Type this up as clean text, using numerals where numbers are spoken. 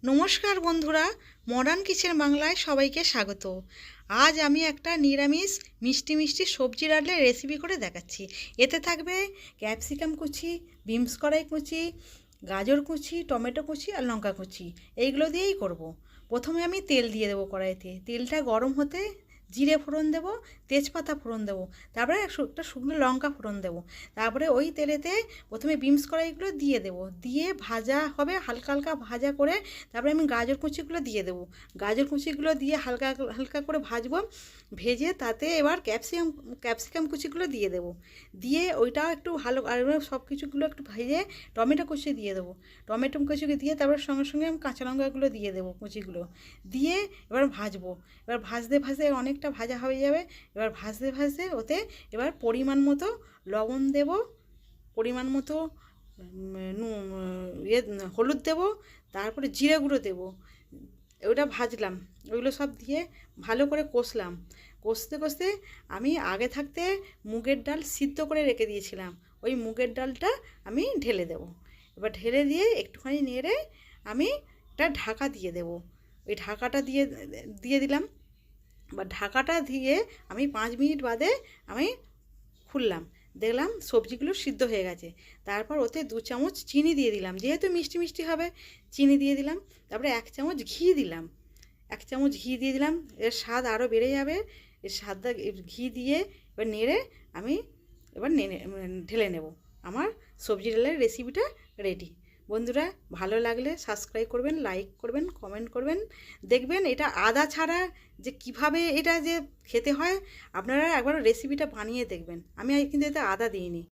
নমস্কার বন্ধুরা, modern kitchen বাংলায় সবাইকে স্বাগত। আজ আমি একটা নিরামিষ মিষ্টি মিষ্টি সবজি রান্নার রেসিপি করে দেখাচ্ছি। এতে থাকবে ক্যাপসিকাম কুচি, বিনস কড়াই কুচি, গাজর কুচি, টমেটো কুচি আর লঙ্কা কুচি। এইগুলো দিয়েই করব। প্রথমে আমি তেল দিয়ে দেবো কড়াইতে। তেলটা গরম হতে জিরে ফোড়ন দেবো, তেজপাতা ফোড়ন দেবো, তারপরে একটা শুকনো লঙ্কা ফোড়ন দেবো। তারপরে ওই তেলেতে প্রথমে বিনস কড়াইগুলো দিয়ে দেবো, দিয়ে ভাজা হবে, হালকা হালকা ভাজা করে তারপরে আমি গাজর কুচিগুলো দিয়ে দেবো। গাজর কুচিগুলো দিয়ে হালকা হালকা করে ভাজবো। ভেজে তাতে এবার ক্যাপসিকাম কুচিগুলো দিয়ে দেবো। দিয়ে ওইটাও একটু ভালো আর সব কিছুগুলো একটু ভেজে টমেটো কুচি দিয়ে দেবো। টমেটো কুচিকে দিয়ে তারপর সঙ্গে সঙ্গে আমি কাঁচা লঙ্কাগুলো দিয়ে দেবো, কুচিগুলো দিয়ে এবার ভাজবো। এবার ভাজতে ভাজতে অনেকটা ভাজা হয়ে যাবে। এবার ভাজতে ভাজতে ওতে এবার পরিমাণ মতো লবণ দেবো, পরিমাণ মতো হলুদ দেবো, তারপরে জিরে গুঁড়ো দেবো। ওটা ভাজলাম, ওইগুলো সব দিয়ে ভালো করে কষলাম। কষতে কষতে আমি আগে থাকতে মুগের ডাল সিদ্ধ করে রেখে দিয়েছিলাম, ওই মুগের ডালটা আমি ঢেলে দেবো। এবার ঢেলে দিয়ে একটুখানি নেড়ে আমি একটা ঢাকা দিয়ে দেবো। ওই ঢাকাটা দিয়ে দিয়ে দিলাম। বা ঢাকাটা দিয়ে আমি 5 মিনিট বাদে আমি খুললাম, দেখলাম সবজিগুলো সিদ্ধ হয়ে গেছে। তারপর ওতে 2 চামচ চিনি দিয়ে দিলাম, যেহেতু মিষ্টি মিষ্টি হবে চিনি দিয়ে দিলাম। তারপরে 1 চামচ ঘি দিলাম, 1 চামচ ঘি দিয়ে দিলাম, এর স্বাদ আরও বেড়ে যাবে। এর স্বাদটা ঘি দিয়ে এবার নেড়ে আমি এবার ঢেলে নেব। আমার সবজি ডালের রেসিপিটা রেডি। বন্ধুরা, ভালো লাগলে সাবস্ক্রাইব করবেন, লাইক করবেন, কমেন্ট করবেন। দেখবেন এটা আদা ছাড়া যে কিভাবে এটা যে খেতে হয়, আপনারা একবার রেসিপিটা বানিয়ে দেখবেন। আমি কিন্তু এতে আদা দিইনি।